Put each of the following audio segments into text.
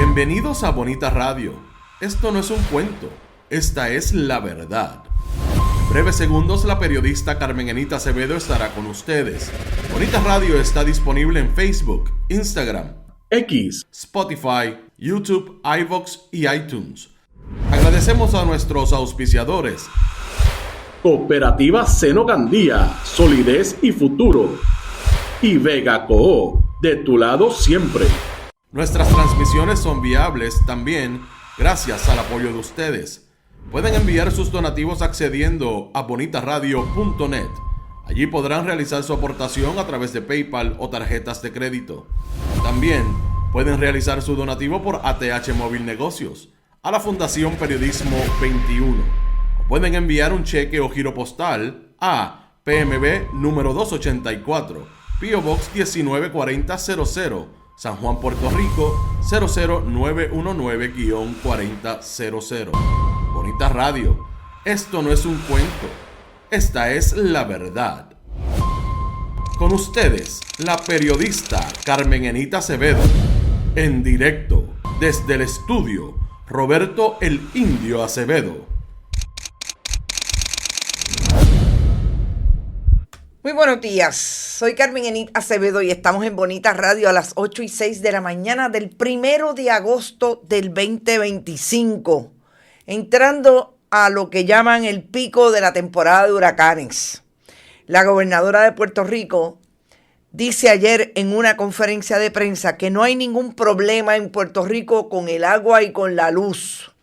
Bienvenidos a Bonita Radio. Esto no es un cuento, esta es la verdad. En breves segundos, la periodista Carmen Enita Acevedo estará con ustedes. Bonita Radio está disponible en Facebook, Instagram, X, Spotify, YouTube, iVoox y iTunes. Agradecemos a nuestros auspiciadores. Cooperativa Seno Gandía, solidez y futuro. Y Vega Coop, de tu lado siempre. Nuestras transmisiones son viables también gracias al apoyo de ustedes. Pueden enviar sus donativos accediendo a bonitaradio.net. Allí podrán realizar su aportación a través de PayPal o tarjetas de crédito. También pueden realizar su donativo por ATH Móvil Negocios a la Fundación Periodismo 21. O pueden enviar un cheque o giro postal a PMB número 284, P.O. Box 194000, San Juan, Puerto Rico 00919-4000. Bonita Radio, esto no es un cuento, esta es la verdad. Con ustedes, la periodista Carmen Enita Acevedo, en directo desde el estudio Roberto el Indio Acevedo. Muy buenos días, soy Carmen Enita Acevedo y estamos en Bonita Radio a las 8:06 de la mañana del 1 de agosto del 2025, entrando a lo que llaman el pico de la temporada de huracanes. La gobernadora de Puerto Rico dice ayer en una conferencia de prensa que no hay ningún problema en Puerto Rico con el agua y con la luz.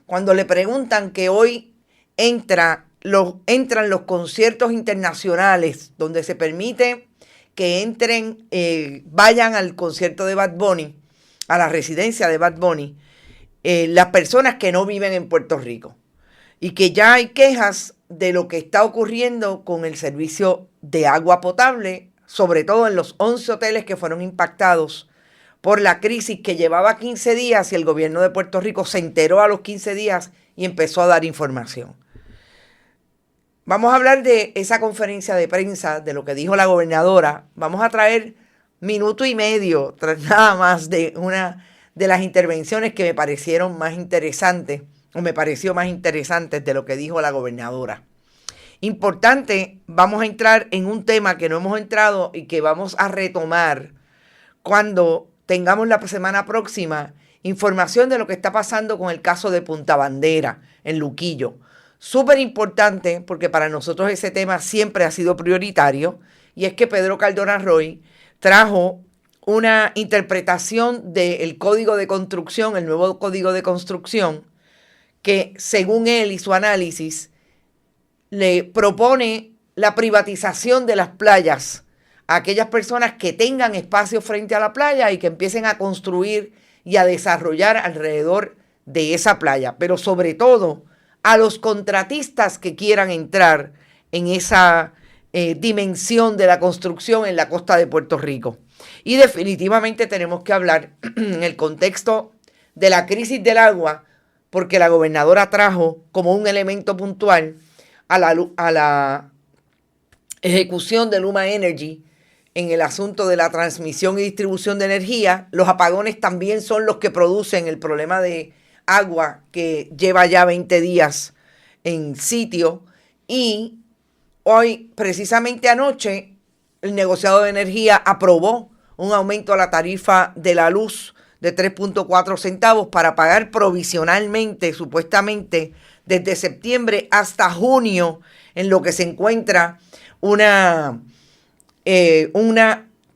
Cuando le preguntan que hoy entran los conciertos internacionales donde se permite que vayan al concierto de Bad Bunny, a la residencia de Bad Bunny, las personas que no viven en Puerto Rico. Y que ya hay quejas de lo que está ocurriendo con el servicio de agua potable, sobre todo en los 11 hoteles que fueron impactados por la crisis que llevaba 15 días y el gobierno de Puerto Rico se enteró a los 15 días y empezó a dar información. Vamos a hablar de esa conferencia de prensa, de lo que dijo la gobernadora. Vamos a traer minuto y medio, nada más, de una de las intervenciones que me parecieron más interesantes, o me pareció más interesante de lo que dijo la gobernadora. Importante, vamos a entrar en un tema que no hemos entrado y que vamos a retomar cuando tengamos la semana próxima información de lo que está pasando con el caso de Punta Bandera, en Luquillo. Súper importante porque para nosotros ese tema siempre ha sido prioritario, y es que Pedro Cardona Roy trajo una interpretación del Código de Construcción, el nuevo Código de Construcción, que según él y su análisis le propone la privatización de las playas a aquellas personas que tengan espacio frente a la playa y que empiecen a construir y a desarrollar alrededor de esa playa, pero sobre todo a los contratistas que quieran entrar en esa dimensión de la construcción en la costa de Puerto Rico. Y definitivamente tenemos que hablar en el contexto de la crisis del agua, porque la gobernadora trajo como un elemento puntual a la ejecución de Luma Energy en el asunto de la transmisión y distribución de energía. Los apagones también son los que producen el problema de agua que lleva ya 20 días en sitio, y hoy, precisamente anoche, el negociado de energía aprobó un aumento a la tarifa de la luz de 3.4 centavos para pagar provisionalmente, supuestamente, desde septiembre hasta junio, en lo que se encuentra una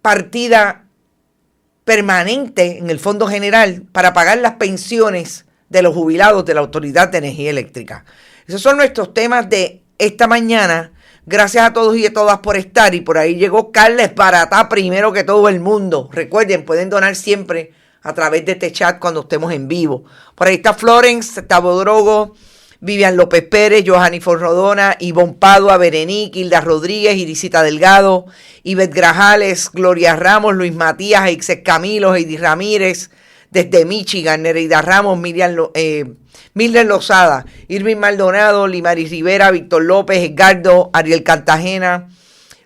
partida permanente en el Fondo General para pagar las pensiones de los jubilados de la Autoridad de Energía Eléctrica. Esos son nuestros temas de esta mañana. Gracias a todos y a todas por estar. Y por ahí llegó Carla Esbaratá primero que todo el mundo. Recuerden, pueden donar siempre a través de este chat cuando estemos en vivo. Por ahí está Florence, Tabo Drogo, Vivian López Pérez, Johanny Forrodona, Ivonne Padua, Berenique, Hilda Rodríguez, Irisita Delgado, Ivette Grajales, Gloria Ramos, Luis Matías, Ixes Camilo, Heidi Ramírez, desde Michigan, Nereida Ramos, Mildred Lozada, Irving Maldonado, Limaris Rivera, Víctor López, Edgardo, Ariel Cartagena,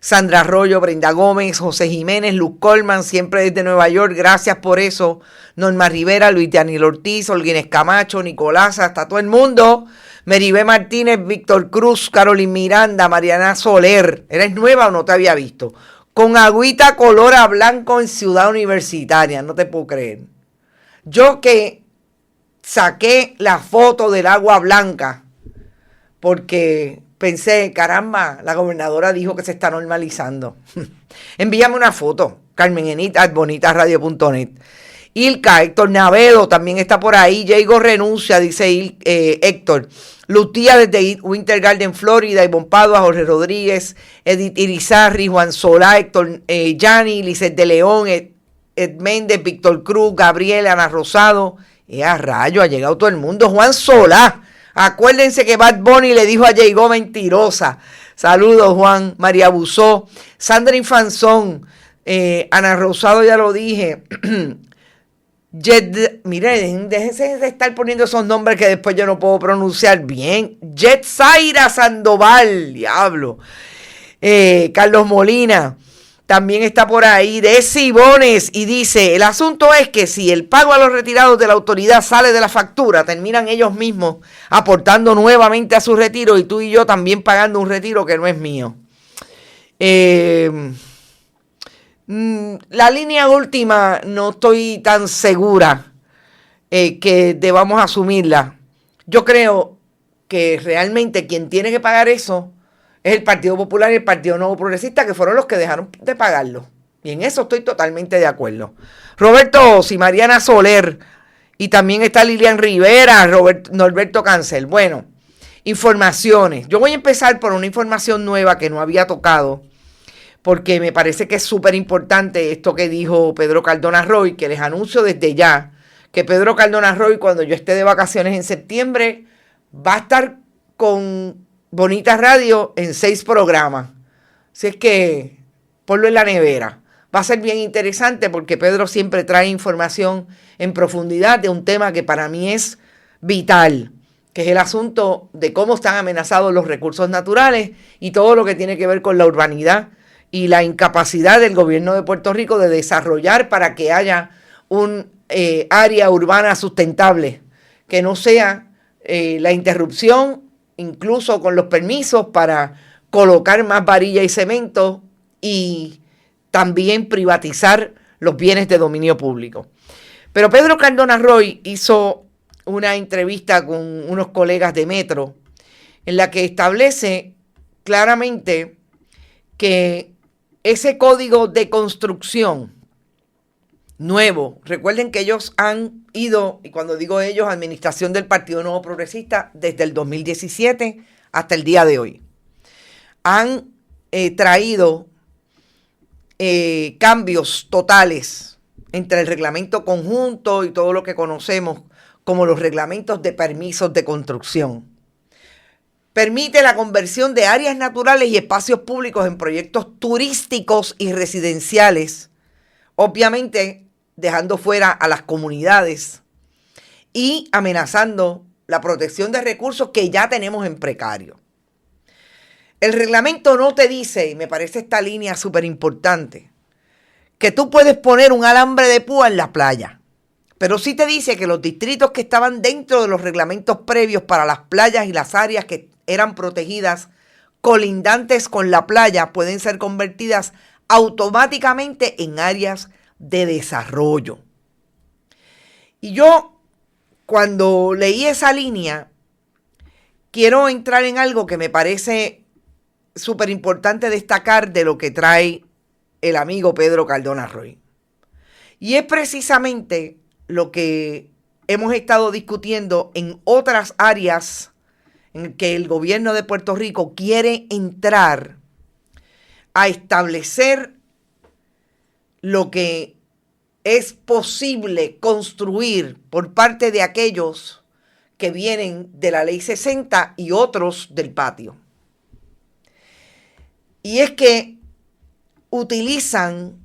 Sandra Arroyo, Brenda Gómez, José Jiménez, Luz Colman, siempre desde Nueva York, gracias por eso. Norma Rivera, Luis Daniel Ortiz, Olguines Camacho, Nicolás, hasta todo el mundo. Meribé Martínez, Víctor Cruz, Carolyn Miranda, Mariana Soler. ¿Eres nueva o no te había visto? Con agüita color a blanco en Ciudad Universitaria, no te puedo creer. Yo que saqué la foto del agua blanca porque pensé, caramba, la gobernadora dijo que se está normalizando. Envíame una foto, carmenenit@bonitasradio.net. Ilka, Héctor Navedo también está por ahí. Diego renuncia, dice Héctor. Lucía desde Winter Garden, Florida. Ivonne Padua, Jorge Rodríguez, Edith Irizarry, Juan Solá, Héctor Yanni, Lizeth de León, Ed Méndez, Víctor Cruz, Gabriel, Ana Rosado. A rayo, ha llegado todo el mundo. Juan Solá. Acuérdense que Bad Bunny le dijo a Diego mentirosa. Saludos, Juan. María Busó, Sandra Infanzón, Ana Rosado, ya lo dije. Mire, déjense de estar poniendo esos nombres que después yo no puedo pronunciar bien. Jetzaira Sandoval, diablo. Carlos Molina también está por ahí. De Sibones y dice, el asunto es que si el pago a los retirados de la autoridad sale de la factura, terminan ellos mismos aportando nuevamente a su retiro y tú y yo también pagando un retiro que no es mío. La línea última no estoy tan segura que debamos asumirla. Yo creo que realmente quien tiene que pagar eso es el Partido Popular y el Partido Nuevo Progresista, que fueron los que dejaron de pagarlo. Y en eso estoy totalmente de acuerdo. Roberto Osi, Mariana Soler, y también está Lilian Rivera, Norberto Cancel. Bueno, informaciones. Yo voy a empezar por una información nueva que no había tocado, porque me parece que es súper importante esto que dijo Pedro Cardona Roy, que les anuncio desde ya que Pedro Cardona Roy, cuando yo esté de vacaciones en septiembre, va a estar con Bonita Radio en 6 programas. Así es que ponlo en la nevera. Va a ser bien interesante porque Pedro siempre trae información en profundidad de un tema que para mí es vital, que es el asunto de cómo están amenazados los recursos naturales y todo lo que tiene que ver con la urbanidad y la incapacidad del gobierno de Puerto Rico de desarrollar para que haya un área urbana sustentable, que no sea la interrupción, incluso con los permisos para colocar más varilla y cemento y también privatizar los bienes de dominio público. Pero Pedro Cardona Roy hizo una entrevista con unos colegas de Metro en la que establece claramente que ese código de construcción nuevo, recuerden que ellos han ido, y cuando digo ellos, administración del Partido Nuevo Progresista, desde el 2017 hasta el día de hoy, han traído cambios totales entre el reglamento conjunto y todo lo que conocemos como los reglamentos de permisos de construcción. Permite la conversión de áreas naturales y espacios públicos en proyectos turísticos y residenciales, obviamente dejando fuera a las comunidades y amenazando la protección de recursos que ya tenemos en precario. El reglamento no te dice, y me parece esta línea súper importante, que tú puedes poner un alambre de púa en la playa, pero sí te dice que los distritos que estaban dentro de los reglamentos previos para las playas y las áreas que eran protegidas colindantes con la playa pueden ser convertidas automáticamente en áreas de desarrollo. Y yo, cuando leí esa línea, quiero entrar en algo que me parece súper importante destacar de lo que trae el amigo Pedro Cardona Roy. Y es precisamente lo que hemos estado discutiendo en otras áreas en que el gobierno de Puerto Rico quiere entrar a establecer lo que es posible construir por parte de aquellos que vienen de la Ley 60 y otros del patio. Y es que utilizan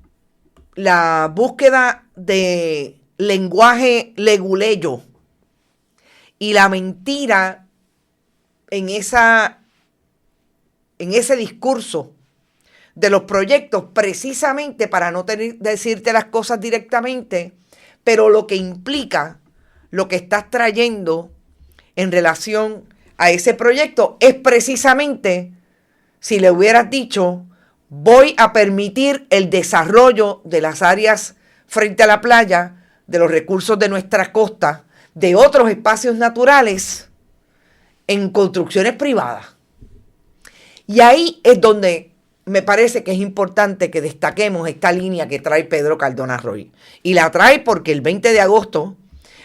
la búsqueda de lenguaje leguleyo y la mentira en ese discurso de los proyectos, precisamente para no decirte las cosas directamente, pero lo que implica, lo que estás trayendo en relación a ese proyecto es precisamente, si le hubieras dicho, voy a permitir el desarrollo de las áreas frente a la playa, de los recursos de nuestra costa, de otros espacios naturales, en construcciones privadas. Y ahí es donde me parece que es importante que destaquemos esta línea que trae Pedro Cardona Roy. Y la trae porque el 20 de agosto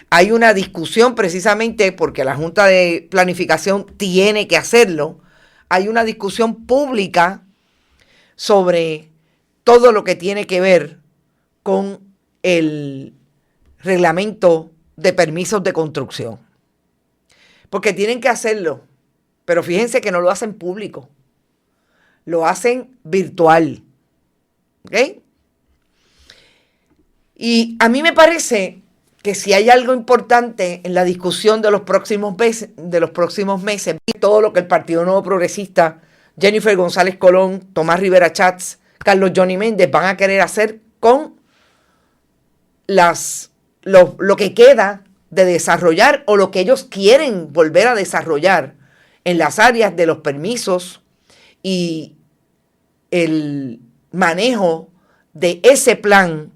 hay una discusión, precisamente porque la Junta de Planificación tiene que hacerlo. Hay una discusión pública sobre todo lo que tiene que ver con el reglamento de permisos de construcción. Porque tienen que hacerlo, pero fíjense que no lo hacen público, lo hacen virtual. ¿Ok? Y a mí me parece que si hay algo importante en la discusión de los próximos meses, todo lo que el Partido Nuevo Progresista, Jennifer González Colón, Tomás Rivera Chats, Carlos Johnny Méndez van a querer hacer con lo que queda de desarrollar o lo que ellos quieren volver a desarrollar en las áreas de los permisos y el manejo de ese plan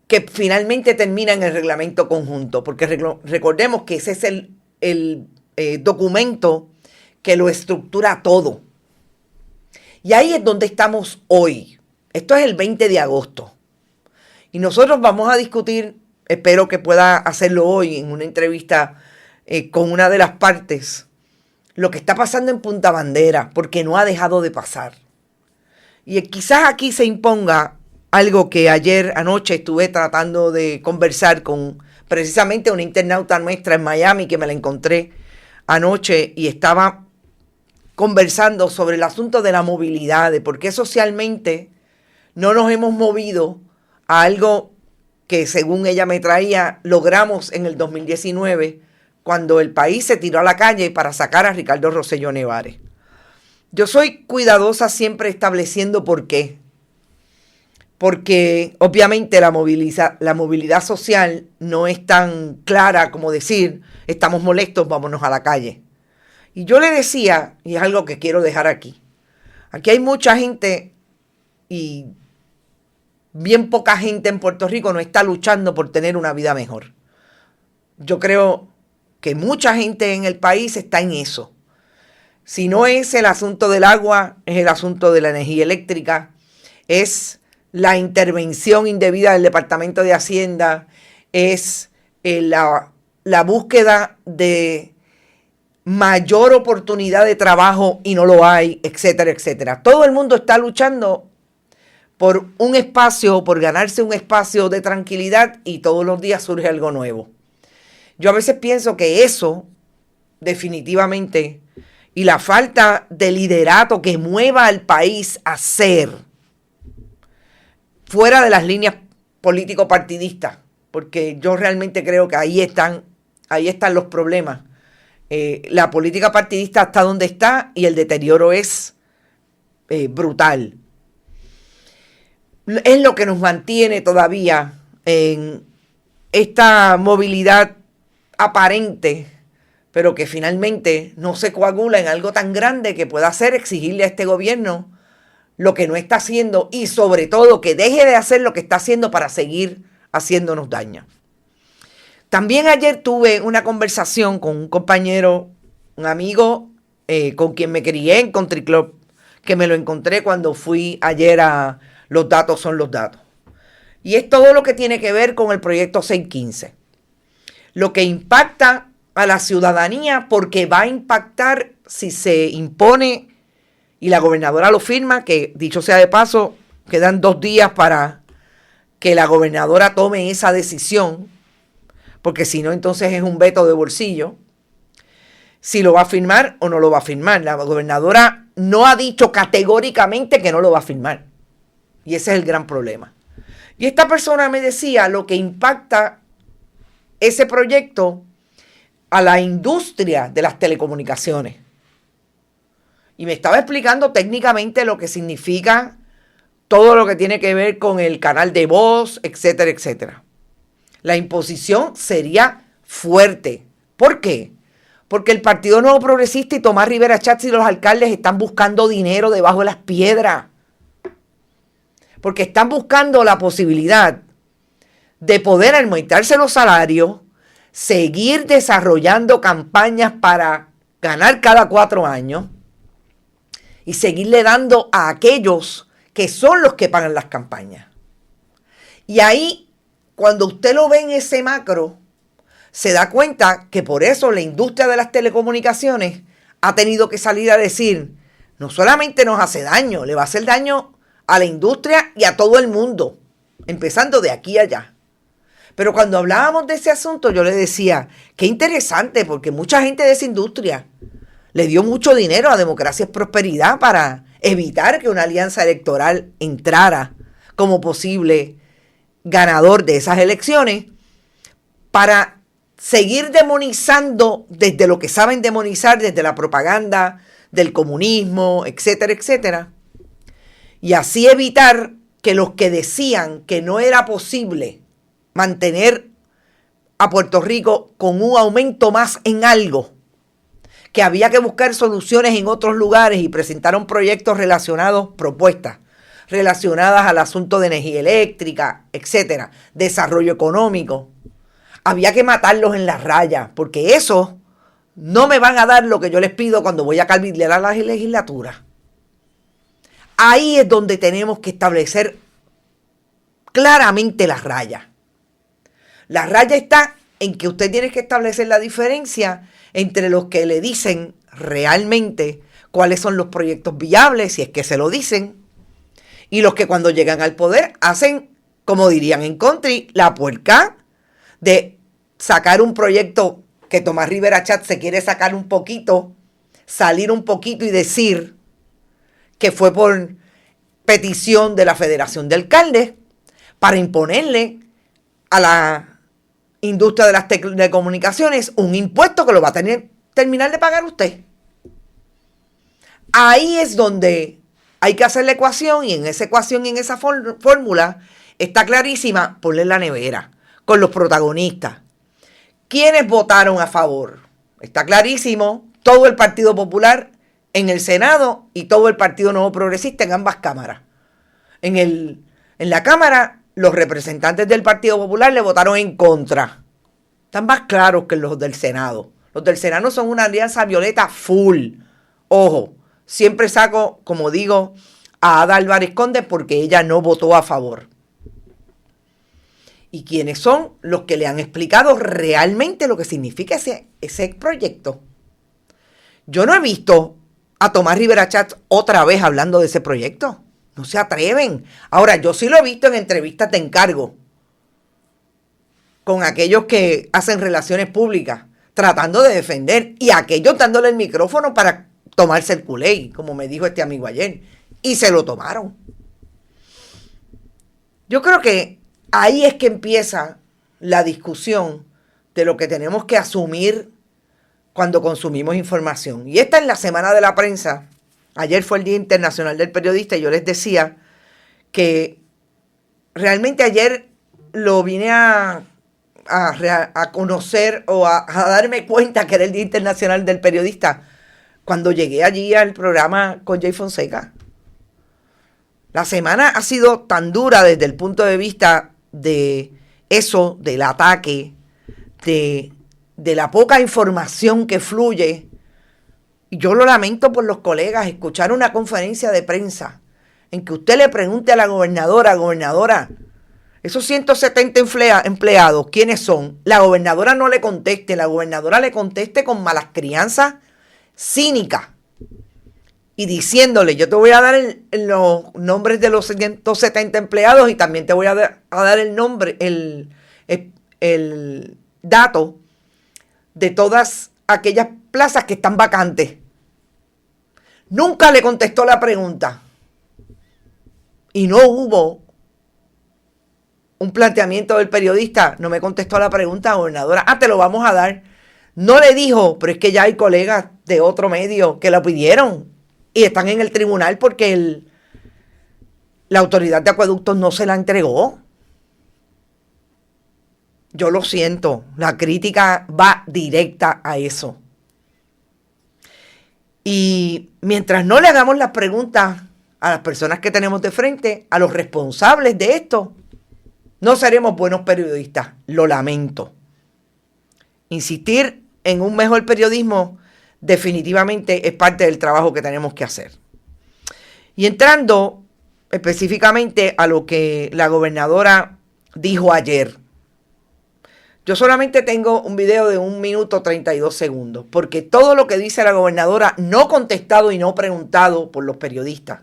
que finalmente termina en el reglamento conjunto, porque recordemos que ese es el documento que lo estructura todo. Y ahí es donde estamos hoy. Esto es el 20 de agosto. Y nosotros vamos a discutir, espero que pueda hacerlo hoy en una entrevista con una de las partes, lo que está pasando en Punta Bandera, porque no ha dejado de pasar. Y quizás aquí se imponga algo que anoche estuve tratando de conversar con precisamente una internauta nuestra en Miami, que me la encontré anoche y estaba conversando sobre el asunto de la movilidad, de por qué socialmente no nos hemos movido a algo que, según ella me traía, logramos en el 2019, cuando el país se tiró a la calle para sacar a Ricardo Rosselló Nevares. Yo soy cuidadosa siempre estableciendo por qué. Porque obviamente la movilidad social no es tan clara como decir, estamos molestos, vámonos a la calle. Y yo le decía, y es algo que quiero dejar aquí hay mucha gente y bien poca gente en Puerto Rico no está luchando por tener una vida mejor. Yo creo que mucha gente en el país está en eso. Si no es el asunto del agua, es el asunto de la energía eléctrica, es la intervención indebida del Departamento de Hacienda, es la búsqueda de mayor oportunidad de trabajo y no lo hay, etcétera, etcétera. Todo el mundo está luchando por un espacio, por ganarse un espacio de tranquilidad, y todos los días surge algo nuevo. Yo a veces pienso que eso, definitivamente, y la falta de liderato que mueva al país a ser fuera de las líneas político-partidistas, porque yo realmente creo que ahí están los problemas. La política partidista está donde está y el deterioro es brutal. Es lo que nos mantiene todavía en esta movilidad aparente, pero que finalmente no se coagula en algo tan grande que pueda hacer exigirle a este gobierno lo que no está haciendo, y sobre todo que deje de hacer lo que está haciendo para seguir haciéndonos daño. También ayer tuve una conversación con un compañero, un amigo con quien me crié en Country Club, que me lo encontré cuando fui ayer a Los Datos Son Los Datos. Y es todo lo que tiene que ver con el proyecto 615. Lo que impacta a la ciudadanía, porque va a impactar si se impone y la gobernadora lo firma, que dicho sea de paso, quedan 2 días para que la gobernadora tome esa decisión, porque si no, entonces es un veto de bolsillo, si lo va a firmar o no lo va a firmar. La gobernadora no ha dicho categóricamente que no lo va a firmar, y ese es el gran problema. Y esta persona me decía lo que impacta ese proyecto a la industria de las telecomunicaciones. Y me estaba explicando técnicamente lo que significa todo lo que tiene que ver con el canal de voz, etcétera, etcétera. La imposición sería fuerte. ¿Por qué? Porque el Partido Nuevo Progresista y Tomás Rivera Chatz y los alcaldes están buscando dinero debajo de las piedras. Porque están buscando la posibilidad de poder aumentarse los salarios, seguir desarrollando campañas para ganar cada 4 años y seguirle dando a aquellos que son los que pagan las campañas. Y ahí, cuando usted lo ve en ese macro, se da cuenta que por eso la industria de las telecomunicaciones ha tenido que salir a decir, no solamente nos hace daño, le va a hacer daño a la industria y a todo el mundo, empezando de aquí a allá. Pero cuando hablábamos de ese asunto, yo le decía, qué interesante, porque mucha gente de esa industria le dio mucho dinero a Democracia es Prosperidad para evitar que una alianza electoral entrara como posible ganador de esas elecciones, para seguir demonizando desde lo que saben demonizar, desde la propaganda del comunismo, etcétera, etcétera. Y así evitar que los que decían que no era posible mantener a Puerto Rico con un aumento más en algo, que había que buscar soluciones en otros lugares y presentaron proyectos relacionados, propuestas relacionadas al asunto de energía eléctrica, etcétera, desarrollo económico. Había que matarlos en la raya, porque eso no me van a dar lo que yo les pido cuando voy a cabildear a la legislatura. Ahí es donde tenemos que establecer claramente las rayas. La raya está en que usted tiene que establecer la diferencia entre los que le dicen realmente cuáles son los proyectos viables, si es que se lo dicen, y los que cuando llegan al poder hacen, como dirían en country, la puerca de sacar un proyecto que Tomás Rivera Chatz se quiere sacar un poquito, salir un poquito y decir que fue por petición de la Federación de Alcaldes para imponerle a la industria de las telecomunicaciones un impuesto que lo va a terminar de pagar usted. Ahí es donde hay que hacer la ecuación, y en esa ecuación y en esa fórmula está clarísima, ponle en la nevera con los protagonistas. ¿Quiénes votaron a favor? Está clarísimo, todo el Partido Popular en el Senado y todo el Partido Nuevo Progresista en ambas cámaras. En la Cámara, los representantes del Partido Popular le votaron en contra. Están más claros que los del Senado. Los del Senado son una alianza violeta full. Ojo, siempre saco, como digo, a Ada Álvarez Conde porque ella no votó a favor. ¿Y quiénes son los que le han explicado realmente lo que significa ese proyecto? Yo no he visto a Tomás Rivera Chatz otra vez hablando de ese proyecto. No se atreven. Ahora, yo sí lo he visto en entrevistas de encargo con aquellos que hacen relaciones públicas, tratando de defender, y aquellos dándole el micrófono para tomarse el culé, como me dijo este amigo ayer, y se lo tomaron. Yo creo que ahí es que empieza la discusión de lo que tenemos que asumir cuando consumimos información. Y esta es la semana de la prensa. Ayer fue el Día Internacional del Periodista y yo les decía que realmente ayer lo vine a conocer o a darme cuenta que era el Día Internacional del Periodista cuando llegué allí al programa con Jay Fonseca. La semana ha sido tan dura desde el punto de vista de eso, del ataque, de la poca información que fluye. Y yo lo lamento por los colegas, escuchar una conferencia de prensa en que usted le pregunte a la gobernadora, esos 170 empleados, ¿quiénes son? La gobernadora no le conteste, la gobernadora le conteste con malas crianzas cínicas y diciéndole, yo te voy a dar los nombres de los 170 empleados y también te voy a dar el nombre, el dato de todas aquellas plazas que están vacantes. Nunca le contestó la pregunta. Y no hubo un planteamiento del periodista. No me contestó la pregunta, gobernadora. Te lo vamos a dar. No le dijo, pero es que ya hay colegas de otro medio que lo pidieron. Y están en el tribunal porque la autoridad de acueductos no se la entregó. Yo lo siento, la crítica va directa a eso. Y mientras no le hagamos las preguntas a las personas que tenemos de frente, a los responsables de esto, no seremos buenos periodistas. Lo lamento. Insistir en un mejor periodismo definitivamente es parte del trabajo que tenemos que hacer. Y entrando específicamente a lo que la gobernadora dijo ayer. Yo solamente tengo un video de 1 minuto 32 segundos, porque todo lo que dice la gobernadora, no contestado y no preguntado por los periodistas,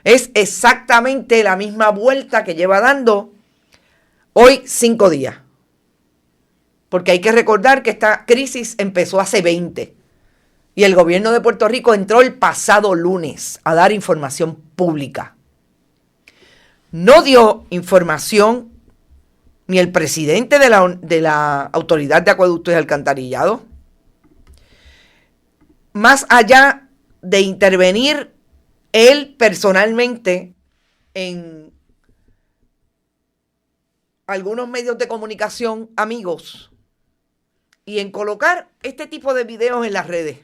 es exactamente la misma vuelta que lleva dando hoy 5 días. Porque hay que recordar que esta crisis empezó hace 20 y el gobierno de Puerto Rico entró el pasado lunes a dar información pública. No dio información ni el presidente de la Autoridad de Acueductos y Alcantarillado, más allá de intervenir él personalmente en algunos medios de comunicación amigos y en colocar este tipo de videos en las redes.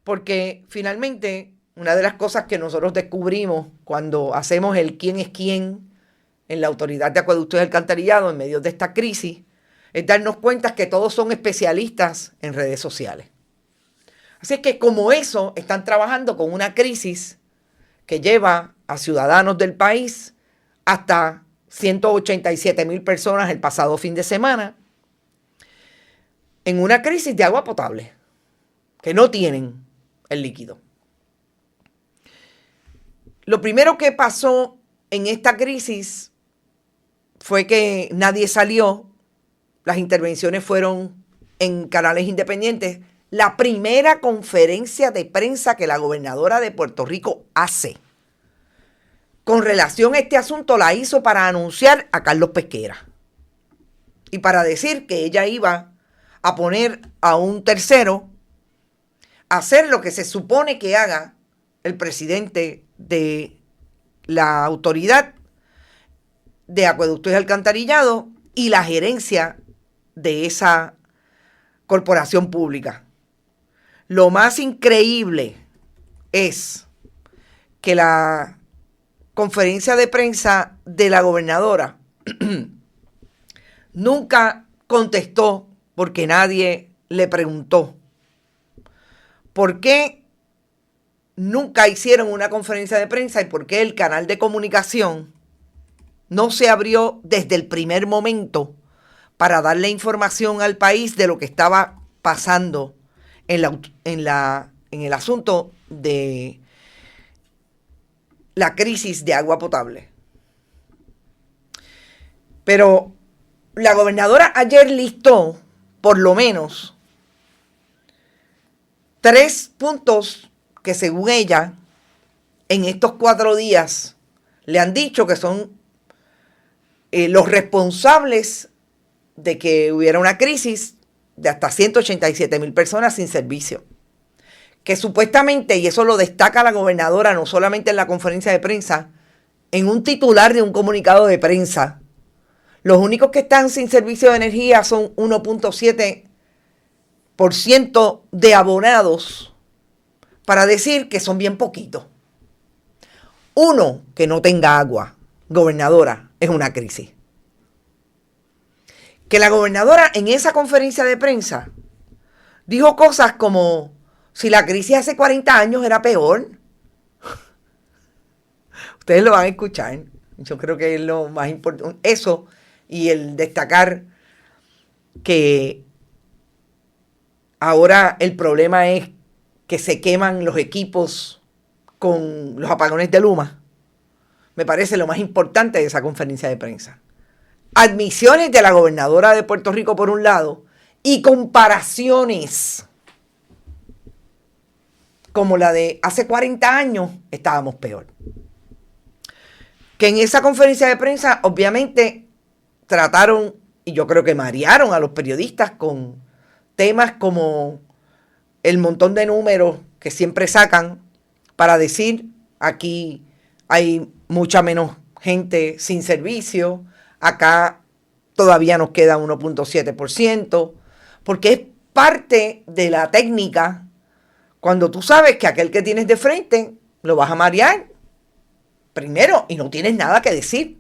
Porque finalmente, una de las cosas que nosotros descubrimos cuando hacemos el quién es quién en la Autoridad de Acueductos y Alcantarillado en medio de esta crisis, es darnos cuenta que todos son especialistas en redes sociales. Así es que como eso, están trabajando con una crisis que lleva a ciudadanos del país hasta 187,000 personas el pasado fin de semana en una crisis de agua potable, que no tienen el líquido. Lo primero que pasó en esta crisis fue que nadie salió, las intervenciones fueron en canales independientes. La primera conferencia de prensa que la gobernadora de Puerto Rico hace con relación a este asunto la hizo para anunciar a Carlos Pesquera y para decir que ella iba a poner a un tercero a hacer lo que se supone que haga el presidente de la Autoridad de Acueductos y Alcantarillado y la gerencia de esa corporación pública. Lo más increíble es que la conferencia de prensa de la gobernadora nunca contestó porque nadie le preguntó. ¿Por qué nunca hicieron una conferencia de prensa y por qué el canal de comunicación no se abrió desde el primer momento para darle información al país de lo que estaba pasando en el asunto de la crisis de agua potable? Pero la gobernadora ayer listó por lo menos 3 puntos que según ella en estos 4 días le han dicho que son los responsables de que hubiera una crisis de hasta 187,000 personas sin servicio. Que supuestamente, y eso lo destaca la gobernadora no solamente en la conferencia de prensa, en un titular de un comunicado de prensa, los únicos que están sin servicio de energía son 1.7% de abonados, para decir que son bien poquitos. Uno, que no tenga agua, gobernadora, es una crisis. Que la gobernadora en esa conferencia de prensa dijo cosas como: si la crisis hace 40 años era peor. Ustedes lo van a escuchar. Yo creo que es lo más importante. Eso y el destacar que ahora el problema es que se queman los equipos con los apagones de Luma. Me parece lo más importante de esa conferencia de prensa. Admisiones de la gobernadora de Puerto Rico por un lado y comparaciones como la de hace 40 años estábamos peor. Que en esa conferencia de prensa obviamente trataron, y yo creo que marearon a los periodistas con temas como el montón de números que siempre sacan para decir aquí hay mucha menos gente sin servicio, acá todavía nos queda 1.7%, porque es parte de la técnica cuando tú sabes que aquel que tienes de frente lo vas a marear primero y no tienes nada que decir.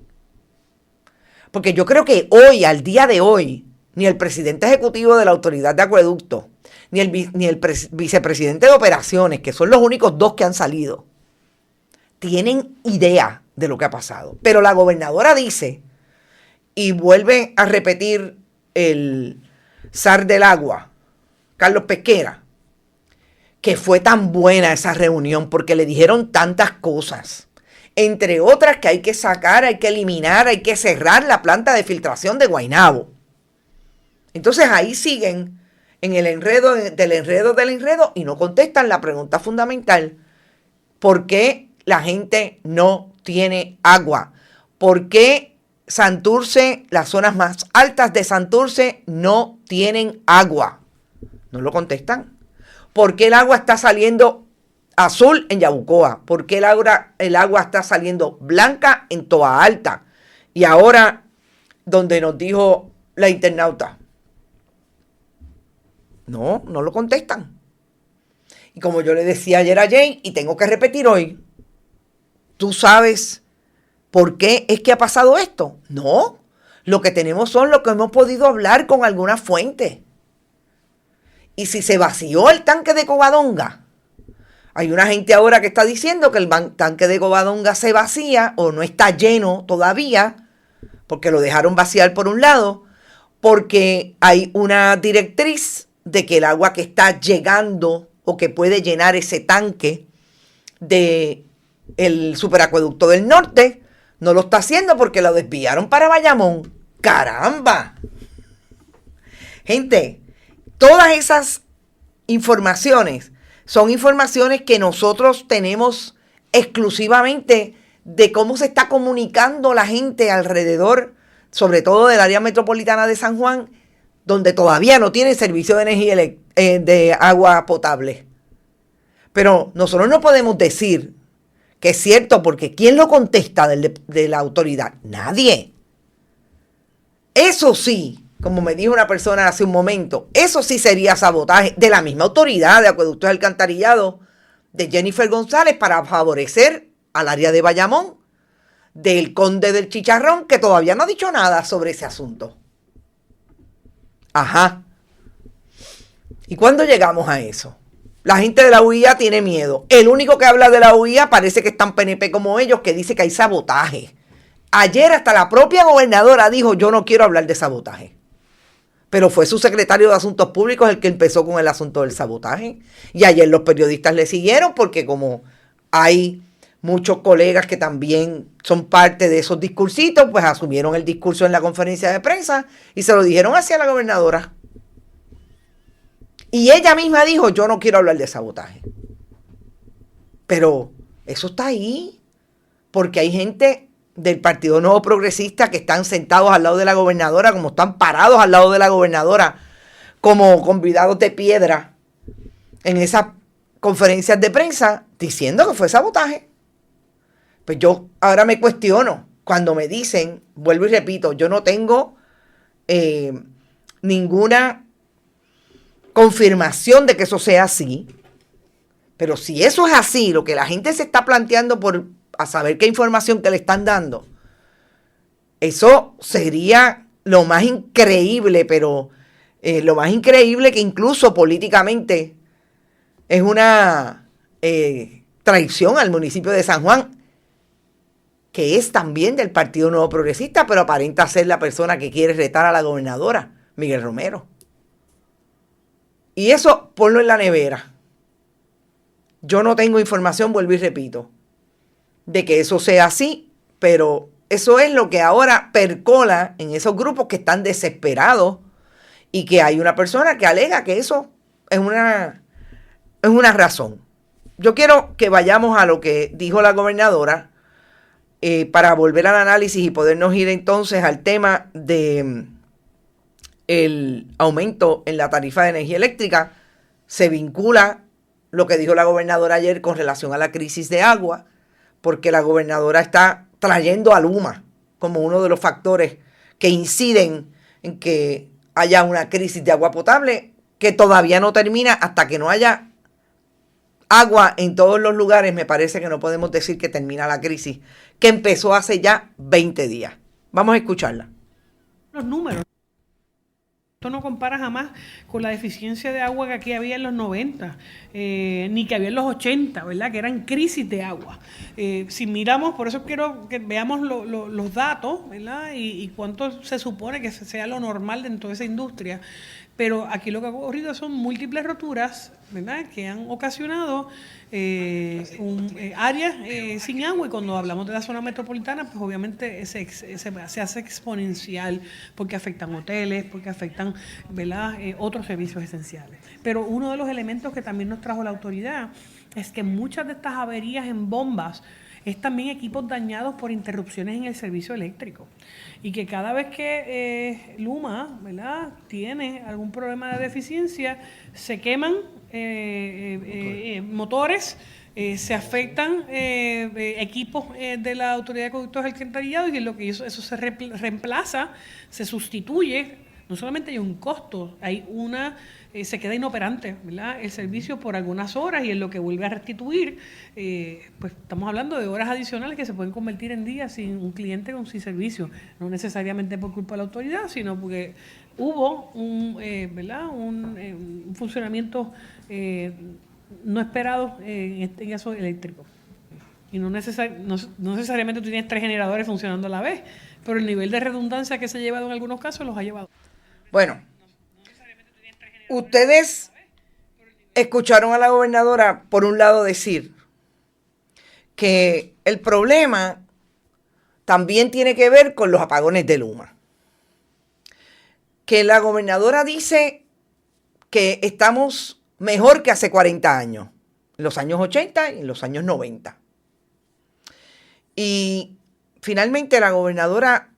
Porque yo creo que hoy, al día de hoy, ni el presidente ejecutivo de la Autoridad de Acueducto, ni el vicepresidente de Operaciones, que son los únicos dos que han salido, tienen idea de lo que ha pasado. Pero la gobernadora dice, y vuelve a repetir el zar del agua, Carlos Pesquera, que fue tan buena esa reunión porque le dijeron tantas cosas. Entre otras que hay que sacar, hay que eliminar, hay que cerrar la planta de filtración de Guaynabo. Entonces ahí siguen en el enredo del enredo y no contestan la pregunta fundamental. ¿Por qué la gente no tiene agua? ¿Por qué Santurce, las zonas más altas de Santurce no tienen agua? No lo contestan. ¿Por qué el agua está saliendo azul en Yabucoa? ¿Por qué el agua está saliendo blanca en Toa Alta? Y ahora, donde nos dijo la internauta, no lo contestan. Y como yo le decía ayer a Jane, y tengo que repetir hoy, ¿tú sabes por qué es que ha pasado esto? No, lo que tenemos son lo que hemos podido hablar con alguna fuente. Y si se vació el tanque de Covadonga, hay una gente ahora que está diciendo que el tanque de Covadonga se vacía o no está lleno todavía, porque lo dejaron vaciar por un lado, porque hay una directriz de que el agua que está llegando o que puede llenar ese tanque del superacueducto del norte no lo está haciendo porque lo desviaron para Bayamón. ¡Caramba! Gente, todas esas informaciones son informaciones que nosotros tenemos exclusivamente de cómo se está comunicando la gente alrededor, sobre todo del área metropolitana de San Juan, donde todavía no tienen servicio de energía de agua potable. Pero nosotros no podemos decir que es cierto, porque ¿quién lo contesta de la autoridad? Nadie. Eso sí, como me dijo una persona hace un momento, eso sí sería sabotaje de la misma autoridad de acueductos y alcantarillado de Jennifer González para favorecer al área de Bayamón, del conde del Chicharrón, que todavía no ha dicho nada sobre ese asunto. Ajá. ¿Y cuándo llegamos a eso? La gente de la UIA tiene miedo. El único que habla de la UIA parece que es tan PNP como ellos, que dice que hay sabotaje. Ayer hasta la propia gobernadora dijo, yo no quiero hablar de sabotaje. Pero fue su secretario de Asuntos Públicos el que empezó con el asunto del sabotaje. Y ayer los periodistas le siguieron porque como hay muchos colegas que también son parte de esos discursitos, pues asumieron el discurso en la conferencia de prensa y se lo dijeron hacia la gobernadora. Y ella misma dijo, yo no quiero hablar de sabotaje. Pero eso está ahí, porque hay gente del Partido Nuevo Progresista que están sentados al lado de la gobernadora, como están parados al lado de la gobernadora, como convidados de piedra en esas conferencias de prensa, diciendo que fue sabotaje. Pues yo ahora me cuestiono, cuando me dicen, vuelvo y repito, yo no tengo ninguna confirmación de que eso sea así, pero si eso es así, lo que la gente se está planteando a saber qué información que le están dando, eso sería lo más increíble, pero lo más increíble que incluso políticamente es una traición al municipio de San Juan, que es también del Partido Nuevo Progresista, pero aparenta ser la persona que quiere retar a la gobernadora, Miguel Romero. Y eso ponlo en la nevera. Yo no tengo información, vuelvo y repito, de que eso sea así, pero eso es lo que ahora percola en esos grupos que están desesperados y que hay una persona que alega que eso es una razón. Yo quiero que vayamos a lo que dijo la gobernadora para volver al análisis y podernos ir entonces al tema de el aumento en la tarifa de energía eléctrica. Se vincula lo que dijo la gobernadora ayer con relación a la crisis de agua, porque la gobernadora está trayendo a Luma como uno de los factores que inciden en que haya una crisis de agua potable que todavía no termina hasta que no haya agua en todos los lugares. Me parece que no podemos decir que termina la crisis, que empezó hace ya 20 días. Vamos a escucharla. Los números. Esto no compara jamás con la deficiencia de agua que aquí había en los 90, ni que había en los 80, ¿verdad? Que eran crisis de agua. Si miramos, por eso quiero que veamos los datos, ¿verdad? Y cuánto se supone que sea lo normal dentro de esa industria. Pero aquí lo que ha ocurrido son múltiples roturas, ¿verdad?, que han ocasionado áreas sin agua, y cuando hablamos de la zona metropolitana, pues obviamente se hace exponencial porque afectan hoteles, porque afectan, ¿verdad?, otros servicios esenciales. Pero uno de los elementos que también nos trajo la autoridad es que muchas de estas averías en bombas es también equipos dañados por interrupciones en el servicio eléctrico, y que cada vez que Luma, ¿verdad?, tiene algún problema de deficiencia, se queman motores, se afectan equipos de la Autoridad de Conductos de Alcantarillado, y en lo que eso se reemplaza, se sustituye. No solamente hay un costo, hay se queda inoperante, ¿verdad?, el servicio por algunas horas, y en lo que vuelve a restituir, pues estamos hablando de horas adicionales que se pueden convertir en días sin un cliente sin servicio, no necesariamente por culpa de la autoridad, sino porque hubo un funcionamiento no esperado en este caso eléctrico. Y no necesariamente tú tienes 3 generadores funcionando a la vez, pero el nivel de redundancia que se ha llevado en algunos casos los ha llevado. Bueno, ustedes escucharon a la gobernadora, por un lado, decir que el problema también tiene que ver con los apagones de Luma. Que la gobernadora dice que estamos mejor que hace 40 años, en los años 80 y en los años 90. Y finalmente la gobernadora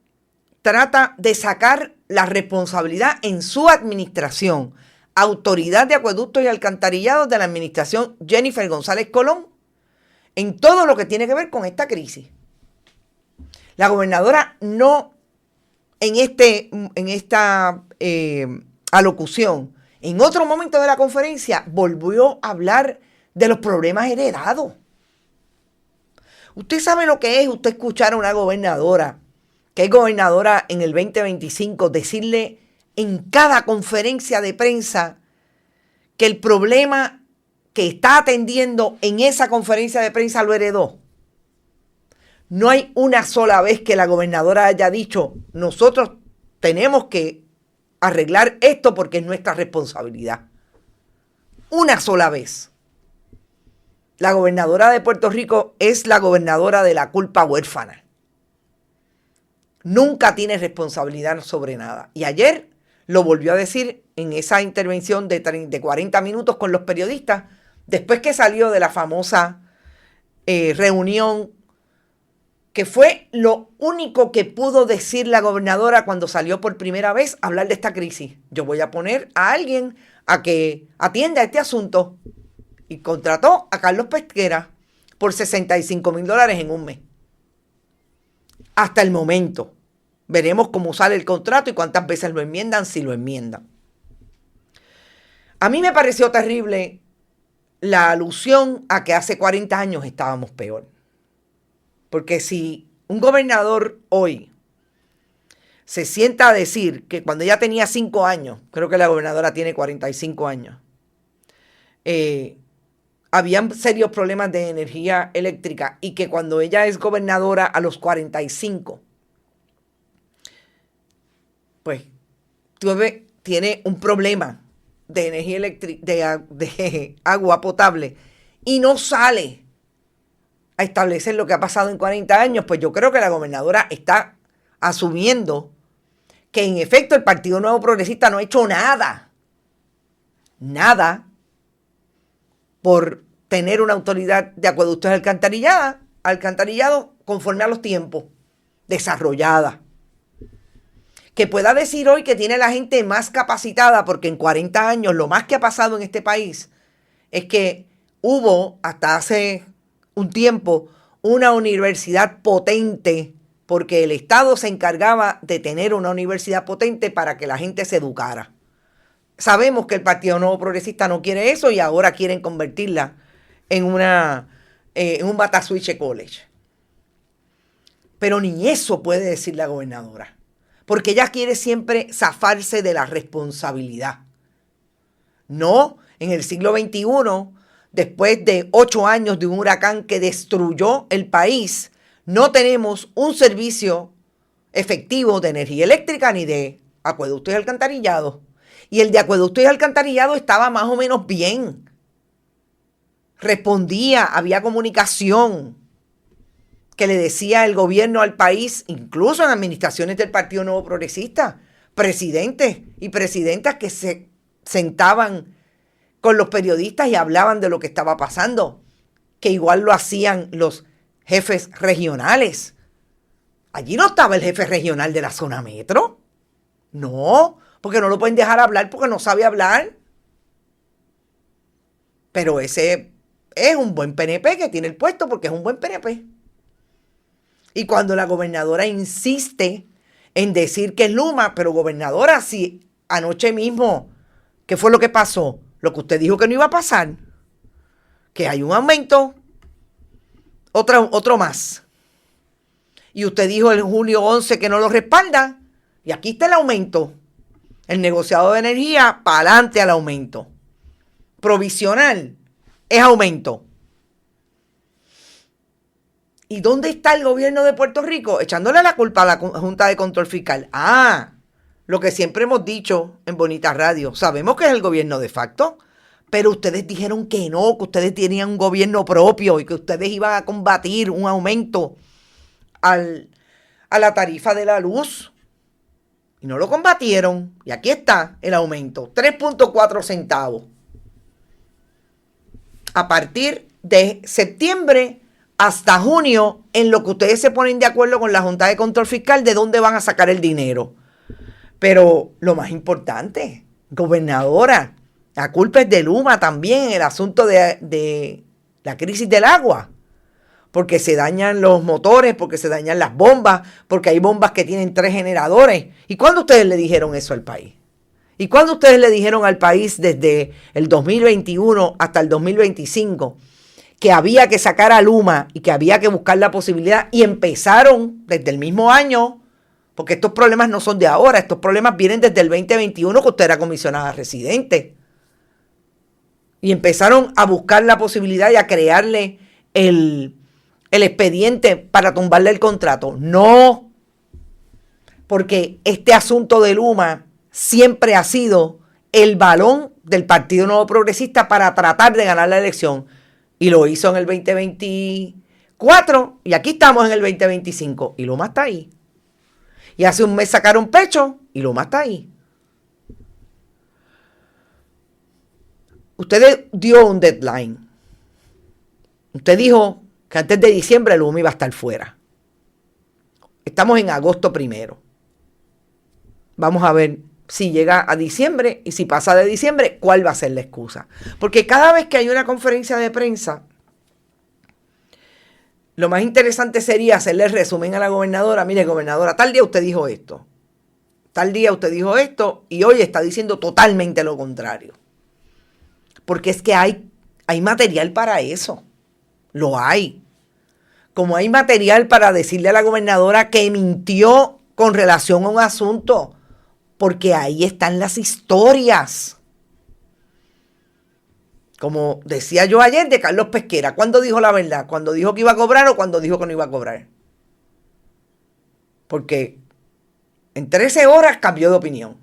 trata de sacar la responsabilidad en su administración, Autoridad de Acueductos y Alcantarillados de la administración Jennifer González Colón, en todo lo que tiene que ver con esta crisis. La gobernadora no, en esta alocución, en otro momento de la conferencia, volvió a hablar de los problemas heredados. Usted sabe lo que es usted escuchar a una gobernadora, que es gobernadora en el 2025, decirle en cada conferencia de prensa que el problema que está atendiendo en esa conferencia de prensa lo heredó. No hay una sola vez que la gobernadora haya dicho, nosotros tenemos que arreglar esto porque es nuestra responsabilidad. Una sola vez. La gobernadora de Puerto Rico es la gobernadora de la culpa huérfana. Nunca tiene responsabilidad sobre nada. Y ayer lo volvió a decir en esa intervención de 40 minutos con los periodistas, después que salió de la famosa reunión, que fue lo único que pudo decir la gobernadora cuando salió por primera vez a hablar de esta crisis. Yo voy a poner a alguien a que atienda este asunto. Y contrató a Carlos Pesquera por $65,000 en un mes. Hasta el momento. Veremos cómo sale el contrato y cuántas veces lo enmiendan, si lo enmiendan. A mí me pareció terrible la alusión a que hace 40 años estábamos peor. Porque si un gobernador hoy se sienta a decir que cuando ella tenía 5 años, creo que la gobernadora tiene 45 años, habían serios problemas de energía eléctrica, y que cuando ella es gobernadora a los 45, pues tiene un problema de energía eléctrica, de agua potable, y no sale a establecer lo que ha pasado en 40 años, pues yo creo que la gobernadora está asumiendo que en efecto el Partido Nuevo Progresista no ha hecho nada por tener una autoridad de acueductos y alcantarillado conforme a los tiempos, desarrollada. Que pueda decir hoy que tiene la gente más capacitada, porque en 40 años lo más que ha pasado en este país es que hubo hasta hace un tiempo una universidad potente, porque el Estado se encargaba de tener una universidad potente para que la gente se educara. Sabemos que el Partido Nuevo Progresista no quiere eso y ahora quieren convertirla en un Batasuiche College. Pero ni eso puede decir la gobernadora, porque ella quiere siempre zafarse de la responsabilidad. No, en el siglo XXI, después de 8 años de un huracán que destruyó el país, no tenemos un servicio efectivo de energía eléctrica ni de acueductos y alcantarillados. Y el de acueductos y alcantarillados estaba más o menos bien. Respondía, había comunicación que le decía el gobierno al país, incluso en administraciones del Partido Nuevo Progresista, presidentes y presidentas que se sentaban con los periodistas y hablaban de lo que estaba pasando, que igual lo hacían los jefes regionales. Allí no estaba el jefe regional de la zona metro. No, porque no lo pueden dejar hablar porque no sabe hablar. Pero ese es un buen PNP que tiene el puesto porque es un buen PNP. Y cuando la gobernadora insiste en decir que es Luma, pero gobernadora, si anoche mismo, ¿qué fue lo que pasó? Lo que usted dijo que no iba a pasar, que hay un aumento, otro más. Y usted dijo el julio 11 que no lo respalda, y aquí está el aumento. El negociado de energía, para adelante al aumento. Provisional, es aumento. ¿Y dónde está el gobierno de Puerto Rico? Echándole la culpa a la Junta de Control Fiscal. Lo que siempre hemos dicho en Bonita Radio. Sabemos que es el gobierno de facto, pero ustedes dijeron que no, que ustedes tenían un gobierno propio y que ustedes iban a combatir un aumento a la tarifa de la luz. Y no lo combatieron. Y aquí está el aumento, 3.4 centavos. A partir de septiembre hasta junio, en lo que ustedes se ponen de acuerdo con la Junta de Control Fiscal, de dónde van a sacar el dinero. Pero lo más importante, gobernadora, la culpa es de Luma también en el asunto de la crisis del agua. Porque se dañan los motores, porque se dañan las bombas, porque hay bombas que tienen 3 generadores. ¿Y cuándo ustedes le dijeron eso al país? ¿Y cuándo ustedes le dijeron al país desde el 2021 hasta el 2025 que había que sacar a Luma y que había que buscar la posibilidad? Y empezaron desde el mismo año, porque estos problemas no son de ahora, estos problemas vienen desde el 2021 que usted era comisionada residente. Y empezaron a buscar la posibilidad y a crearle el expediente para tumbarle el contrato. No, porque este asunto de Luma siempre ha sido el balón del Partido Nuevo Progresista para tratar de ganar la elección. Y lo hizo en el 2024 y aquí estamos en el 2025 y Luma está ahí. Y hace un mes sacaron pecho y Luma está ahí. Usted dio un deadline. Usted dijo que antes de diciembre Luma iba a estar fuera. Estamos en agosto 1. Vamos a ver si llega a diciembre y si pasa de diciembre, ¿cuál va a ser la excusa? Porque cada vez que hay una conferencia de prensa, lo más interesante sería hacerle el resumen a la gobernadora. Mire, gobernadora, tal día usted dijo esto. Tal día usted dijo esto y hoy está diciendo totalmente lo contrario. Porque es que hay material para eso. Lo hay. Como hay material para decirle a la gobernadora que mintió con relación a un asunto. Porque ahí están las historias. Como decía yo ayer de Carlos Pesquera. ¿Cuándo dijo la verdad? ¿Cuándo dijo que iba a cobrar o cuándo dijo que no iba a cobrar? Porque en 13 horas cambió de opinión.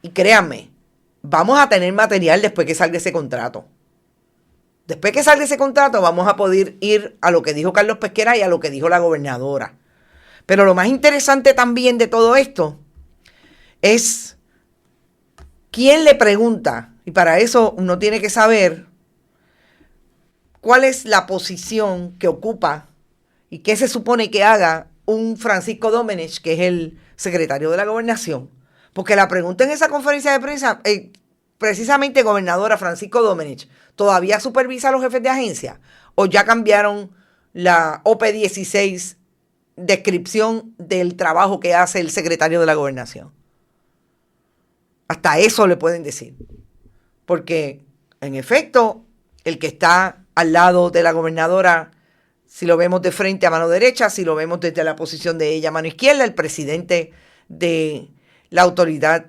Y créanme, vamos a tener material después que salga ese contrato. Después que salga ese contrato vamos a poder ir a lo que dijo Carlos Pesquera y a lo que dijo la gobernadora. Pero lo más interesante también de todo esto es quién le pregunta, y para eso uno tiene que saber cuál es la posición que ocupa y qué se supone que haga un Francisco Domenech, que es el secretario de la Gobernación. Porque la pregunta en esa conferencia de prensa, precisamente gobernadora Francisco Domenech todavía supervisa a los jefes de agencia o ya cambiaron la OP16 descripción del trabajo que hace el secretario de la gobernación? Hasta eso le pueden decir. Porque, en efecto, el que está al lado de la gobernadora, si lo vemos de frente a mano derecha, si lo vemos desde la posición de ella a mano izquierda, el presidente de la autoridad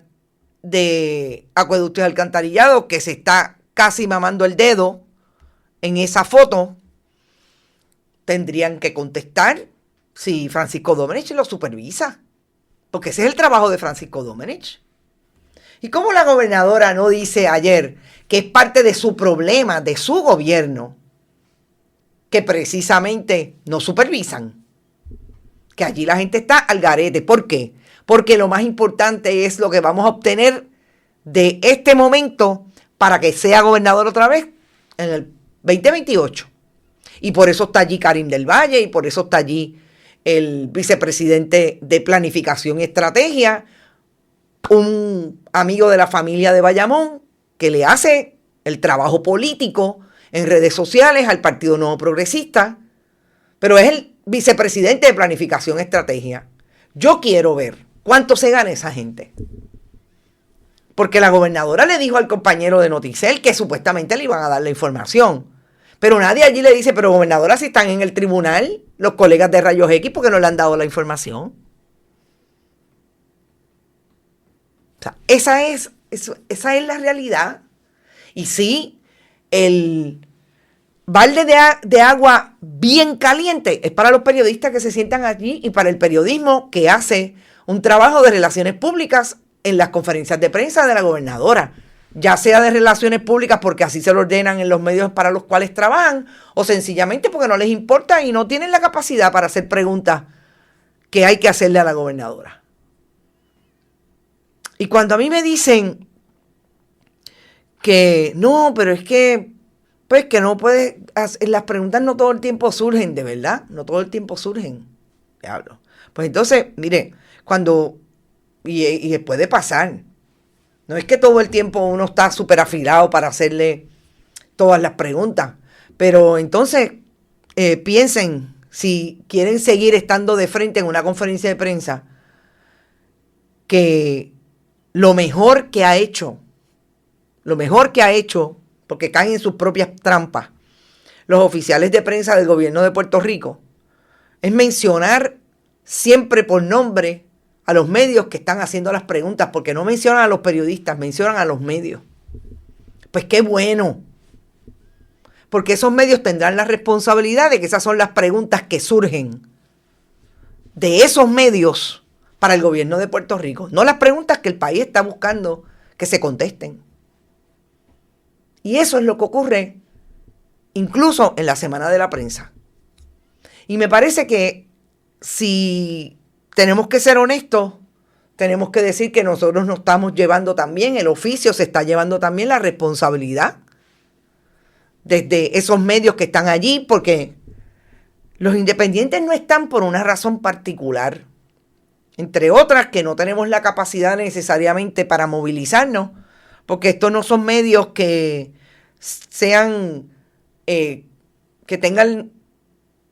de acueductos y alcantarillado, que se está casi mamando el dedo en esa foto, tendrían que contestar si Francisco Domenech lo supervisa. Porque ese es el trabajo de Francisco Domenech. ¿Y cómo la gobernadora no dice ayer que es parte de su problema, de su gobierno, que precisamente no supervisan? Que allí la gente está al garete. ¿Por qué? Porque lo más importante es lo que vamos a obtener de este momento para que sea gobernador otra vez en el 2028. Y por eso está allí Karim del Valle, y por eso está allí el vicepresidente de Planificación y Estrategia, un amigo de la familia de Bayamón, que le hace el trabajo político en redes sociales al Partido Nuevo Progresista, pero es el vicepresidente de Planificación y Estrategia. Yo quiero ver cuánto se gana esa gente. Porque la gobernadora le dijo al compañero de Noticel que supuestamente le iban a dar la información. Pero nadie allí le dice, pero gobernadora, si están en el tribunal, los colegas de Rayos X, ¿por qué no le han dado la información? O sea, esa es la realidad. Y sí, el balde de agua bien caliente es para los periodistas que se sientan allí y para el periodismo que hace un trabajo de relaciones públicas en las conferencias de prensa de la gobernadora, ya sea de relaciones públicas porque así se lo ordenan en los medios para los cuales trabajan, o sencillamente porque no les importa y no tienen la capacidad para hacer preguntas que hay que hacerle a la gobernadora. Y cuando a mí me dicen que no, pero es que pues que no puedes hacer, las preguntas no todo el tiempo surgen, de verdad, no todo el tiempo surgen. Diablo. Pues entonces, mire, cuando y puede pasar. No es que todo el tiempo uno está súper afilado para hacerle todas las preguntas. Pero entonces piensen, si quieren seguir estando de frente en una conferencia de prensa, que lo mejor que ha hecho, porque caen en sus propias trampas, los oficiales de prensa del gobierno de Puerto Rico, es mencionar siempre por nombre a los medios que están haciendo las preguntas, porque no mencionan a los periodistas, mencionan a los medios. Pues qué bueno, porque esos medios tendrán la responsabilidad de que esas son las preguntas que surgen de esos medios para el gobierno de Puerto Rico, no las preguntas que el país está buscando que se contesten. Y eso es lo que ocurre incluso en la Semana de la Prensa. Y me parece que si tenemos que ser honestos, tenemos que decir que nosotros nos estamos llevando también, el oficio se está llevando también la responsabilidad desde esos medios que están allí, porque los independientes no están por una razón particular, entre otras que no tenemos la capacidad necesariamente para movilizarnos, porque estos no son medios que sean, que tengan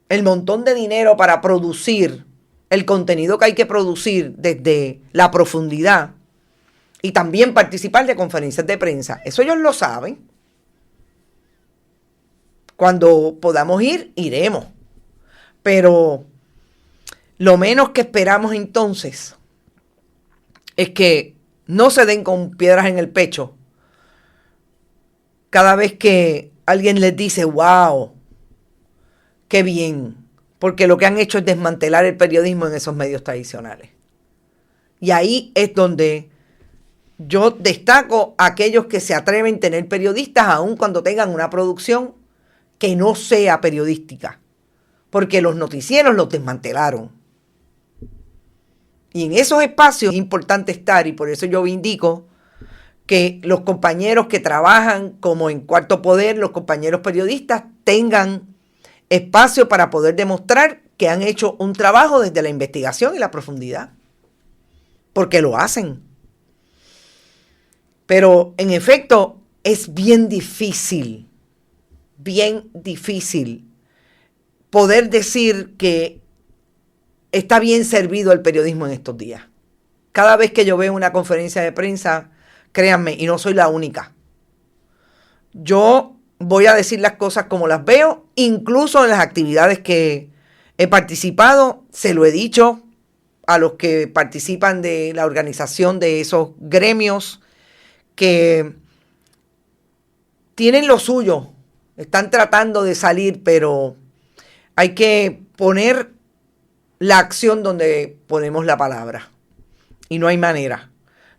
el montón de dinero para producir el contenido que hay que producir desde la profundidad y también participar de conferencias de prensa. Eso ellos lo saben. Cuando podamos ir, iremos. Pero lo menos que esperamos entonces es que no se den con piedras en el pecho cada vez que alguien les dice, wow, qué bien, porque lo que han hecho es desmantelar el periodismo en esos medios tradicionales. Y ahí es donde yo destaco a aquellos que se atreven a tener periodistas, aun cuando tengan una producción que no sea periodística, porque los noticieros los desmantelaron. Y en esos espacios es importante estar, y por eso yo indico que los compañeros que trabajan como en Cuarto Poder, los compañeros periodistas, tengan espacio para poder demostrar que han hecho un trabajo desde la investigación y la profundidad, porque lo hacen. Pero en efecto es bien difícil poder decir que está bien servido el periodismo en estos días. Cada vez que yo veo una conferencia de prensa, créanme, y no soy la única, yo voy a decir las cosas como las veo, incluso en las actividades que he participado, se lo he dicho a los que participan de la organización de esos gremios que tienen lo suyo, están tratando de salir, pero hay que poner la acción donde ponemos la palabra. Y no hay manera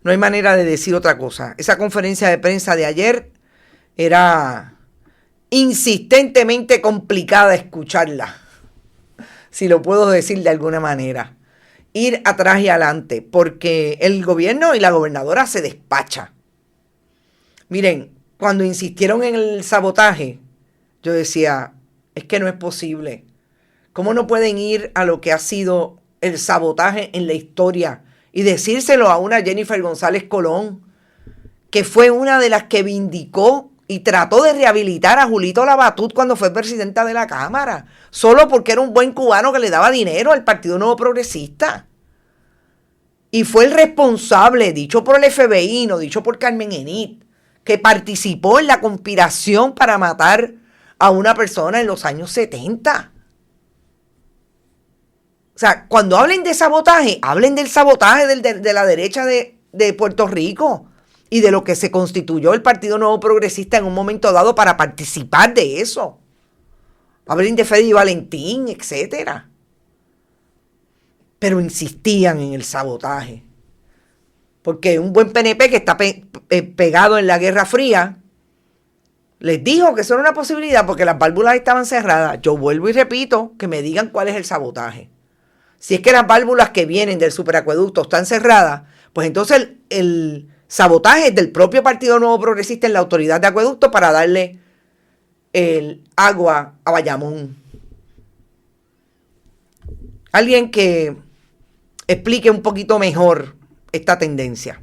de decir otra cosa. Esa conferencia de prensa de ayer era insistentemente complicada escucharla, si lo puedo decir de alguna manera. Ir atrás y adelante, porque el gobierno y la gobernadora se despacha. Miren, cuando insistieron en el sabotaje, yo decía, es que no es posible. ¿Cómo no pueden ir a lo que ha sido el sabotaje en la historia y decírselo a una Jennifer González Colón, que fue una de las que vindicó y trató de rehabilitar a Julito Labatut cuando fue presidenta de la Cámara, solo porque era un buen cubano que le daba dinero al Partido Nuevo Progresista? Y fue el responsable, dicho por el FBI, no dicho por Carmen Enit, que participó en la conspiración para matar a una persona en los años 70. O sea, cuando hablen de sabotaje, hablen del sabotaje de la derecha de Puerto Rico y de lo que se constituyó el Partido Nuevo Progresista en un momento dado para participar de eso. Hablen de Freddy Valentín, etcétera. Pero insistían en el sabotaje. Porque un buen PNP que está pegado en la Guerra Fría les dijo que eso era una posibilidad porque las válvulas estaban cerradas. Yo vuelvo y repito, que me digan cuál es el sabotaje. Si es que las válvulas que vienen del superacueducto están cerradas, pues entonces el sabotaje es del propio Partido Nuevo Progresista en la autoridad de acueducto para darle el agua a Bayamón. Alguien que explique un poquito mejor esta tendencia.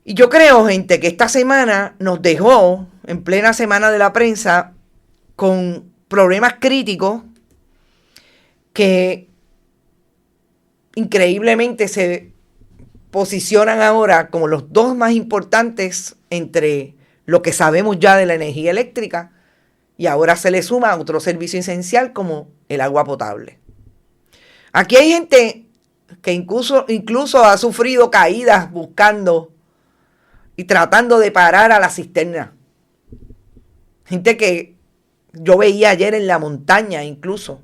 Y yo creo, gente, que esta semana nos dejó, en plena semana de la prensa, con problemas críticos que increíblemente se posicionan ahora como los dos más importantes entre lo que sabemos ya de la energía eléctrica, y ahora se le suma otro servicio esencial como el agua potable. Aquí hay gente que incluso ha sufrido caídas buscando y tratando de parar a la cisterna. Gente que yo veía ayer en la montaña incluso,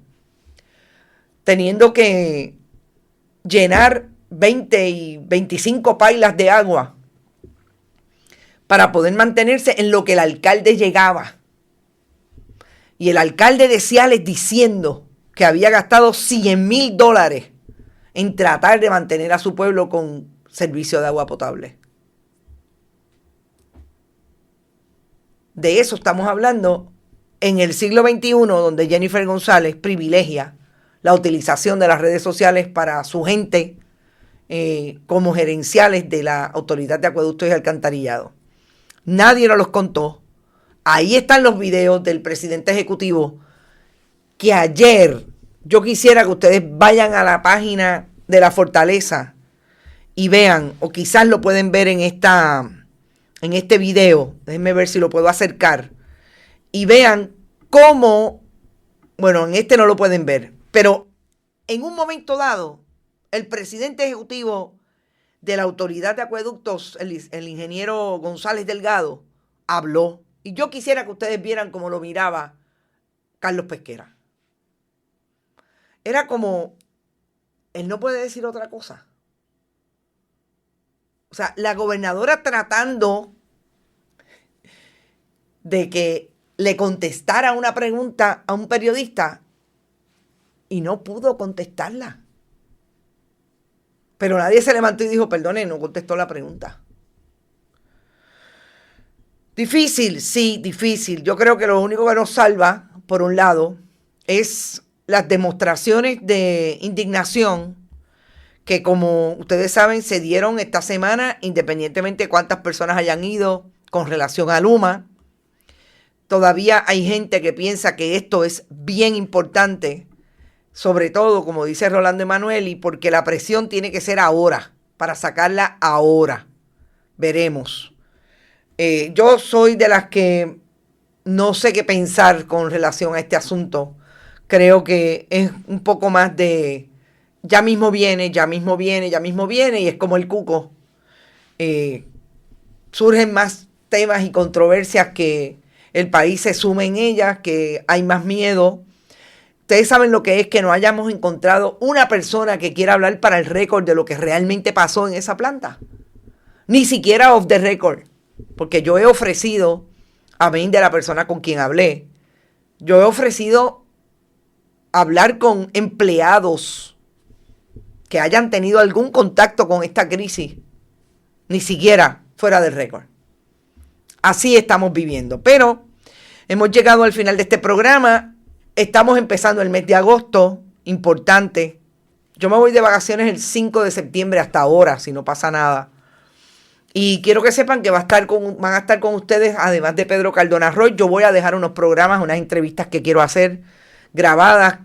teniendo que llenar 20 y 25 pailas de agua para poder mantenerse en lo que el alcalde llegaba. Y el alcalde de Ciales diciendo que había gastado $100,000 en tratar de mantener a su pueblo con servicio de agua potable. De eso estamos hablando en el siglo XXI, donde Jennifer González privilegia la utilización de las redes sociales para su gente como gerenciales de la Autoridad de Acueductos y Alcantarillado. Nadie nos los contó. Ahí están los videos del presidente ejecutivo que ayer, yo quisiera que ustedes vayan a la página de la Fortaleza y vean, o quizás lo pueden ver en este video, déjenme ver si lo puedo acercar, y vean cómo, bueno, en este no lo pueden ver, pero en un momento dado, el presidente ejecutivo de la Autoridad de Acueductos, el ingeniero González Delgado, habló. Y yo quisiera que ustedes vieran cómo lo miraba Carlos Pesquera. Era como, él no puede decir otra cosa. O sea, la gobernadora tratando de que le contestara una pregunta a un periodista y no pudo contestarla. Pero nadie se levantó y dijo, perdone, no contestó la pregunta. Difícil, sí, difícil. Yo creo que lo único que nos salva, por un lado, es las demostraciones de indignación que como ustedes saben se dieron esta semana, independientemente de cuántas personas hayan ido con relación a Luma. Todavía hay gente que piensa que esto es bien importante, sobre todo, como dice Rolando Emanueli, porque la presión tiene que ser ahora, para sacarla ahora. Veremos. Yo soy de las que no sé qué pensar con relación a este asunto. Creo que es un poco más de ya mismo viene, ya mismo viene, ya mismo viene, y es como el cuco. Surgen más temas y controversias que el país se sume en ellas, que hay más miedo. Ustedes saben lo que es que no hayamos encontrado una persona que quiera hablar para el récord de lo que realmente pasó en esa planta. Ni siquiera off the record. Porque yo he ofrecido, a mí de la persona con quien hablé, yo he ofrecido hablar con empleados que hayan tenido algún contacto con esta crisis. Ni siquiera fuera del récord. Así estamos viviendo. Pero hemos llegado al final de este programa. Estamos empezando el mes de agosto. Importante. Yo me voy de vacaciones el 5 de septiembre hasta ahora, si no pasa nada. Y quiero que sepan que van a estar con ustedes, además de Pedro Cardona Roy. Yo voy a dejar unos programas, unas entrevistas que quiero hacer grabadas.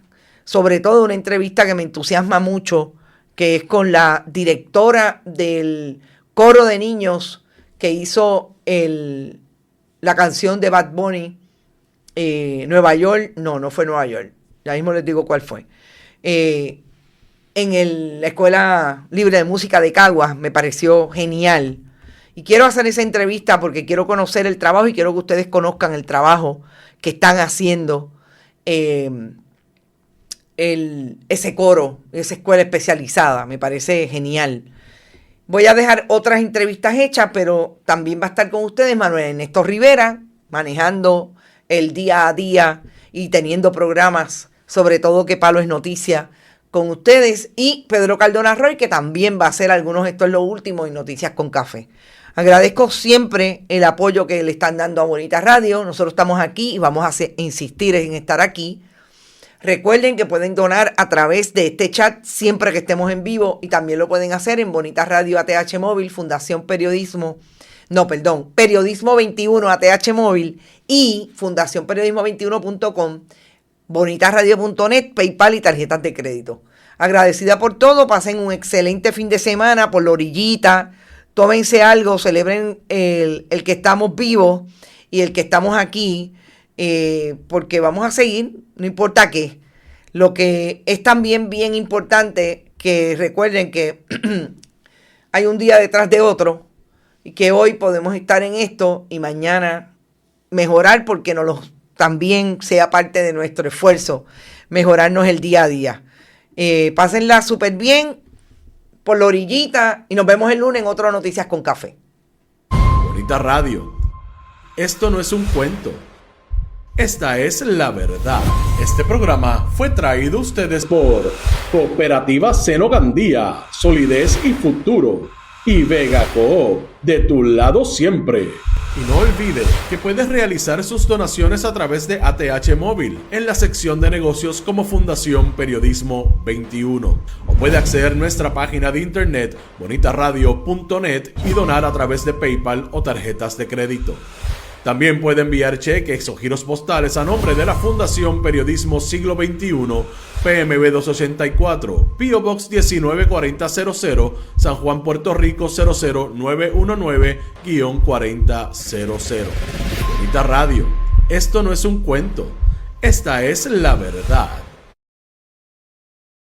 Sobre todo una entrevista que me entusiasma mucho, que es con la directora del coro de niños que hizo la canción de Bad Bunny, Nueva York. No fue Nueva York, ya mismo les digo cuál fue. En la Escuela Libre de Música de Caguas. Me pareció genial. Y quiero hacer esa entrevista porque quiero conocer el trabajo y quiero que ustedes conozcan el trabajo que están haciendo ese coro, esa escuela especializada. Me parece genial. Voy a dejar otras entrevistas hechas, pero también va a estar con ustedes Manuel Ernesto Rivera, manejando el día a día y teniendo programas, sobre todo Que Palo es Noticia, con ustedes, y Pedro Cardona Roy, que también va a hacer algunos, esto es lo último, y Noticias con Café. Agradezco siempre el apoyo que le están dando a Bonita Radio. Nosotros estamos aquí y vamos a insistir en estar aquí. Recuerden que pueden donar a través de este chat siempre que estemos en vivo, y también lo pueden hacer en Bonita Radio ATH Móvil, Fundación Periodismo 21 ATH Móvil y fundacionperiodismo21.com, bonitasradio.net, PayPal y tarjetas de crédito. Agradecida por todo, pasen un excelente fin de semana por la orillita, tómense algo, celebren el que estamos vivos y el que estamos aquí, porque vamos a seguir, no importa qué. Lo que es también bien importante, que recuerden que hay un día detrás de otro, y que hoy podemos estar en esto y mañana mejorar, porque también sea parte de nuestro esfuerzo, mejorarnos el día a día. Pásenla súper bien por la orillita y nos vemos el lunes en otras Noticias con Café. Bonita Radio. Esto no es un cuento. Esta es la verdad. Este programa fue traído a ustedes por Cooperativa Seno Gandía, Solidez y Futuro, y Vega Coop, de tu lado siempre. Y no olvide que puedes realizar sus donaciones a través de ATH Móvil en la sección de negocios como Fundación Periodismo 21. O puede acceder a nuestra página de internet bonitasradio.net y donar a través de PayPal o tarjetas de crédito. También puede enviar cheques o giros postales a nombre de la Fundación Periodismo Siglo XXI, PMB 284, P.O. Box 194000, San Juan, Puerto Rico 00919-4000. Bonita Radio. Esto no es un cuento. Esta es la verdad.